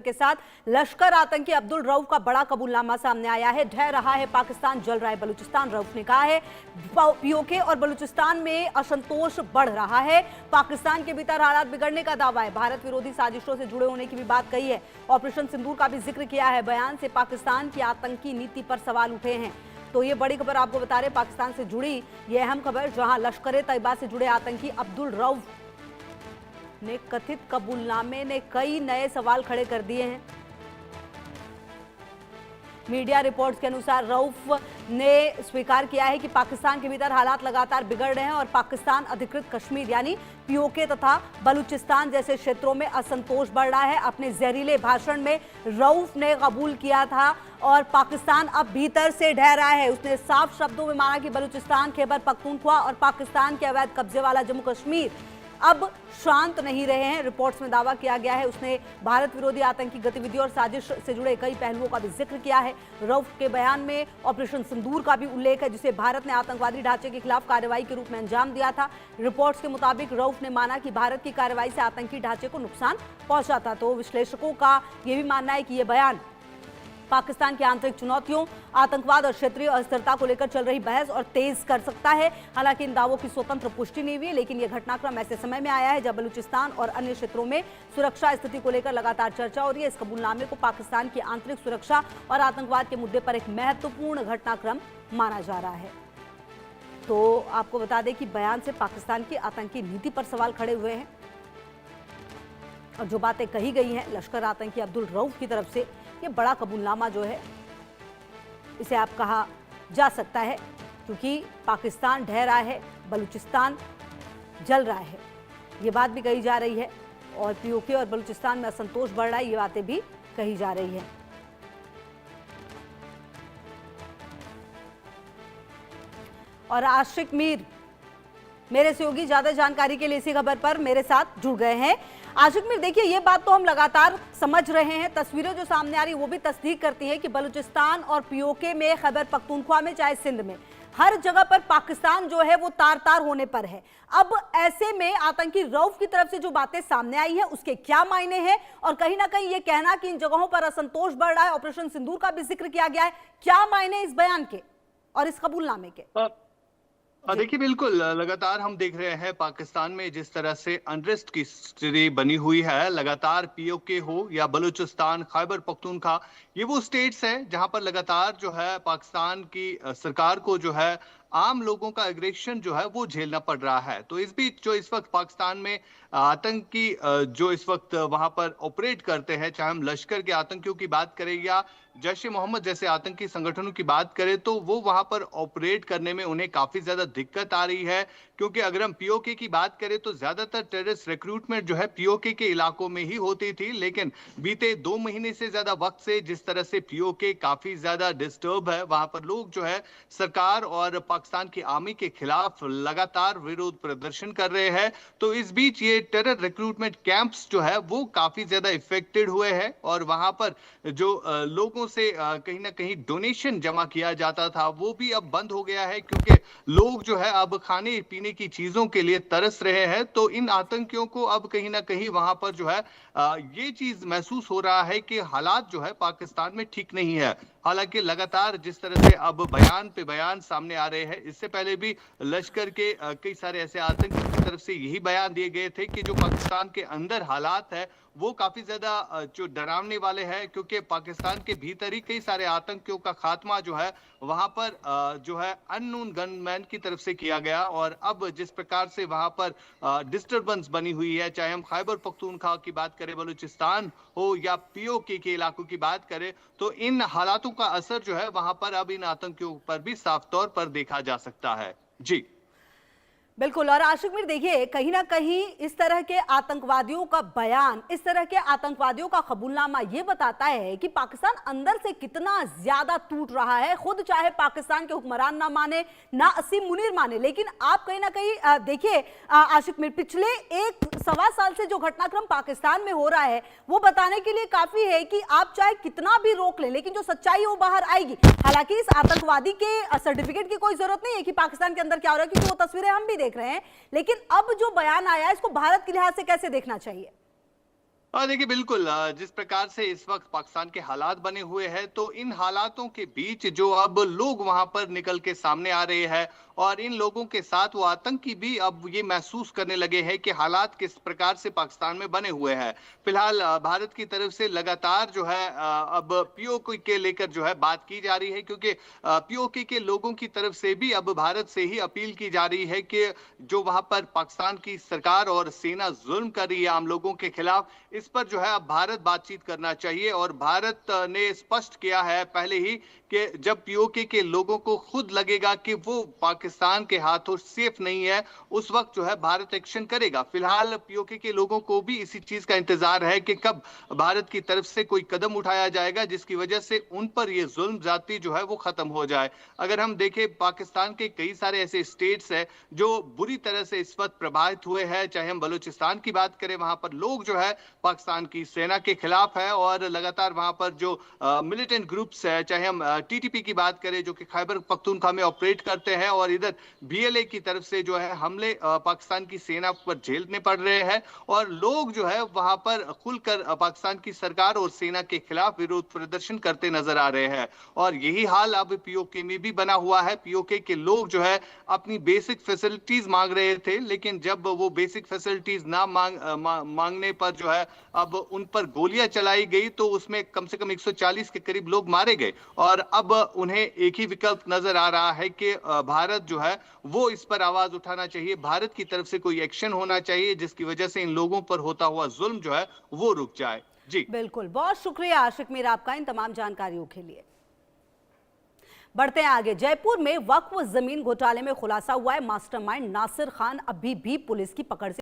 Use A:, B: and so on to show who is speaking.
A: के साथ लश्कर आतंकी अब्दुल रऊफ का बड़ा कबूलनामा सामने आया है। ढह रहा है पाकिस्तान, जल रहा है बलूचिस्तान। रऊफ ने कहा है पीओके और बलूचिस्तान में असंतोष बढ़ रहा है। पाकिस्तान के भीतर हालात बिगड़ने का दावा है। भारत विरोधी साजिशों से जुड़े होने की भी बात कही है। ऑपरेशन सिंदूर का भी जिक्र किया है। बयान से पाकिस्तान की आतंकी नीति पर सवाल उठे हैं। तो ये बड़ी खबर आपको बता रहे, पाकिस्तान से जुड़ी ये अहम खबर, जहां लश्कर तैयबा से जुड़े आतंकी अब्दुल रऊफ ने कथित कबूलनामे ने कई नए सवाल खड़े कर दिए हैं। मीडिया रिपोर्ट्स के अनुसार रऊफ ने स्वीकार किया है कि पाकिस्तान के भीतर हालात लगातार बिगड़ रहे हैं और पाकिस्तान अधिकृत कश्मीर यानी पीओके तथा बलूचिस्तान जैसे क्षेत्रों में असंतोष बढ़ रहा है। अपने जहरीले भाषण में रऊफ ने कबूल किया था और पाकिस्तान अब भीतर से ढह रहा है। उसने साफ शब्दों में माना कि बलूचिस्तान, खैबर पख्तूनख्वा और पाकिस्तान के अवैध कब्जे वाला जम्मू कश्मीर अब शांत नहीं रहे हैं। रिपोर्ट्स में दावा किया गया है। उसने भारत विरोधी आतंकी गतिविधियों और साजिश से जुड़े कई पहलुओं का भी जिक्र किया है। रऊफ के बयान में ऑपरेशन सिंदूर का भी उल्लेख है, जिसे भारत ने आतंकवादी ढांचे के खिलाफ कार्रवाई के रूप में अंजाम दिया था। रिपोर्ट्स के मुताबिक रऊफ ने माना कि भारत की कार्रवाई से आतंकी ढांचे को नुकसान पहुंचा था। तो विश्लेषकों का यह भी मानना है कि यह बयान पाकिस्तान की आंतरिक चुनौतियों, आतंकवाद और क्षेत्रीय अस्थिरता को लेकर चल रही बहस और तेज कर सकता है। हालांकि इन दावों की स्वतंत्र पुष्टि नहीं हुई है, लेकिन यह घटनाक्रम ऐसे समय में आया है जब बलूचिस्तान और अन्य क्षेत्रों में सुरक्षा स्थिति को लेकर लगातार चर्चा हो रही है। इस कबूलनामे को पाकिस्तान की आंतरिक सुरक्षा और आतंकवाद के मुद्दे पर एक महत्वपूर्ण घटनाक्रम माना जा रहा है। तो आपको बता दें कि बयान से पाकिस्तान की आतंकी नीति पर सवाल खड़े हुए हैं और जो बातें कही गई हैं लश्कर आतंकी अब्दुल रऊफ की तरफ से, ये बड़ा कबूलनामा जो है इसे आप कहा जा सकता है, क्योंकि पाकिस्तान ढह रहा है, बलूचिस्तान जल रहा है, ये बात भी कही जा रही है। और पीओके और बलूचिस्तान में असंतोष बढ़ रहा है, ये बातें भी कही जा रही है। और आशिक मीर मेरे सहयोगी ज्यादा जानकारी के लिए इसी खबर पर मेरे साथ जुड़ गए हैं। आशिक मीर, देखिए ये बात तो हम लगातार समझ रहे हैं, तस्वीरें जो सामने आ रही वो भी तस्दीक करती है कि बलूचिस्तान और पीओके में, खैबर पख्तूनख्वा में, चाहे सिंध में, हर जगह पर पाकिस्तान जो है वो तार तार होने पर है। अब ऐसे में आतंकी रऊफ की तरफ से जो बातें सामने आई है उसके क्या मायने हैं, और कहीं ना कहीं ये कहना कि इन जगहों पर असंतोष बढ़ रहा है, ऑपरेशन सिंदूर का भी जिक्र किया गया है, क्या मायने इस बयान के और इस कबूलनामे के?
B: देखिए, बिल्कुल लगातार हम देख रहे हैं पाकिस्तान में जिस तरह से अनरेस्ट की स्थिति बनी हुई है। लगातार पीओके हो या बलूचिस्तान, खैबर पख्तूनख्वा, ये वो स्टेट्स हैं जहां पर लगातार जो है पाकिस्तान की सरकार को जो है आम लोगों का एग्रेशन जो है वो झेलना पड़ रहा है। तो इस बीच जो इस वक्त पाकिस्तान में आतंकी जो इस वक्त वहां पर ऑपरेट करते हैं, चाहे हम लश्कर के आतंकियों की बात करें या जैश ए मोहम्मद जैसे आतंकी संगठनों की बात करें, तो वो वहां पर ऑपरेट करने में उन्हें काफी ज्यादा दिक्कत आ रही है। क्योंकि अगर हम पीओके की बात करें तो ज्यादातर टेररिस्ट रिक्रूटमेंट जो है पीओके के इलाकों में ही होती थी, लेकिन बीते 2 महीने से ज्यादा वक्त से जिस तरह से पीओके काफी ज्यादा डिस्टर्ब है, वहां पर लोग जो है सरकार और पाकिस्तान की आर्मी के खिलाफ लगातार विरोध प्रदर्शन कर रहे हैं। तो इस बीच ये टेरर रिक्रूटमेंट कैंप्स जो है वो काफी ज्यादा इफेक्टेड हुए हैं और वहां पर जो लोगों से कहीं ना कहीं डोनेशन जमा किया जाता था वो भी अब बंद हो गया है, क्योंकि लोग जो है अब खाने पीने की चीजों के लिए तरस रहे हैं। तो इन आतंकियों को अब कहीं ना कहीं वहां पर जो है ये चीज महसूस हो रहा है कि हालात जो है पाकिस्तान में ठीक नहीं है। हालांकि लगातार जिस तरह से अब बयान पे बयान सामने आ रहे हैं, इससे पहले भी लश्कर के कई सारे ऐसे आतंकियों की तरफ से यही बयान दिए गए थे कि जो पाकिस्तान के अंदर हालात है वो काफी ज्यादा जो डरावने वाले हैं, क्योंकि पाकिस्तान के भीतर ही कई सारे आतंकियों का खात्मा जो है वहां पर जो है अननोन गनमैन की तरफ से किया गया। और अब जिस प्रकार से वहां पर डिस्टर्बेंस बनी हुई है, चाहे हम खैबर पख्तूनख्वा की बात करें, बलूचिस्तान हो या पीओके के इलाकों की बात करें, तो इन हालातों का असर जो है वहां पर अब इन आतंकियों पर भी साफ तौर पर देखा जा सकता है। जी
A: बिल्कुल। और आशिक मीर, देखिए कहीं ना कहीं इस तरह के आतंकवादियों का बयान, इस तरह के आतंकवादियों का कबूलनामा ये बताता है कि पाकिस्तान अंदर से कितना ज्यादा टूट रहा है। खुद चाहे पाकिस्तान के हुक्मरान ना माने, ना असीम मुनीर माने, लेकिन आप कहीं ना कहीं देखिए आशिक मीर, पिछले 1-1.25 साल से जो घटनाक्रम पाकिस्तान में हो रहा है वो बताने के लिए काफी है कि आप चाहे कितना भी रोक लें, लेकिन जो सच्चाई है वो बाहर आएगी। हालांकि इस आतंकवादी के सर्टिफिकेट की कोई जरूरत नहीं है कि पाकिस्तान के अंदर क्या हो रहा है, क्योंकि वो तस्वीरें हम भी देख रहे हैं। लेकिन अब जो बयान आया है इसको भारत के लिहाज से कैसे देखना चाहिए?
B: देखिए बिल्कुल, जिस प्रकार से इस वक्त पाकिस्तान के हालात बने हुए हैं, तो इन हालातों के बीच जो अब लोग वहां पर निकल के सामने आ रहे हैं और इन लोगों के साथ वो आतंकी भी अब ये महसूस करने लगे हैं कि हालात किस प्रकार से पाकिस्तान में बने हुए हैं। फिलहाल भारत की तरफ से लगातार जो है अब पीओके के लेकर जो है बात की जा रही है, क्योंकि पीओके के लोगों की तरफ से भी अब भारत से ही अपील की जा रही है कि जो वहां पर पाकिस्तान की सरकार और सेना जुल्म कर रही है आम लोगों के खिलाफ, इस पर जो है अब भारत बातचीत करना चाहिए। और भारत ने स्पष्ट किया है पहले ही कि जब पीओके के लोगों को खुद लगेगा कि वो पाकिस्तान के हाथों सेफ नहीं है, उस वक्त जो है भारत एक्शन करेगा। फिलहाल पीओके के लोगों को भी इसी चीज का इंतजार है कि कब भारत की तरफ से कोई कदम उठाया जाएगा जिसकी वजह से उन पर ये जुल्म जाती जो है वो खत्म हो जाए। अगर हम देखें, पाकिस्तान के कई सारे ऐसे स्टेट्स हैं जो बुरी तरह से इस वक्त प्रभावित हुए हैं। चाहे हम बलूचिस्तान की बात करें, वहां पर लोग जो है पाकिस्तान की सेना के खिलाफ है और लगातार वहां पर जो मिलिटेंट ग्रुप्स है, चाहे हम टीटीपी की बात करें जो कि खैबर पख्तूनख्वा में ऑपरेट करते हैं, और इधर बीएलए की तरफ से जो है हमले पाकिस्तान की सेना पर झेलने पड़ रहे हैं और लोग जो है वहां पर खुलकर पाकिस्तान की सरकार और सेना के खिलाफ विरोध प्रदर्शन करते नजर आ रहे हैं। और यही हाल अब पीओके में भी बना हुआ है। पीओके के लोग जो है अपनी बेसिक फैसिलिटीज मांग रहे थे, लेकिन जब वो बेसिक फैसिलिटीज ना मांगने पर जो है अब उन पर गोलियां चलाई गई, तो उसमें कम से कम 140 के करीब लोग मारे गए। और अब उन्हें एक ही विकल्प नजर आ रहा है कि भारत जो है वो इस पर आवाज उठाना चाहिए, भारत की तरफ से कोई एक्शन होना चाहिए जिसकी वजह से इन लोगों पर होता हुआ जुल्म जो है वो रुक जाए। जी
A: बिल्कुल, बहुत शुक्रिया आशिक मीर आपका इन तमाम जानकारियों के लिए। बढ़ते हैं आगे। जयपुर में वक्फ जमीन घोटाले में खुलासा हुआ है, मास्टरमाइंड नासिर खान अभी भी पुलिस की पकड़ से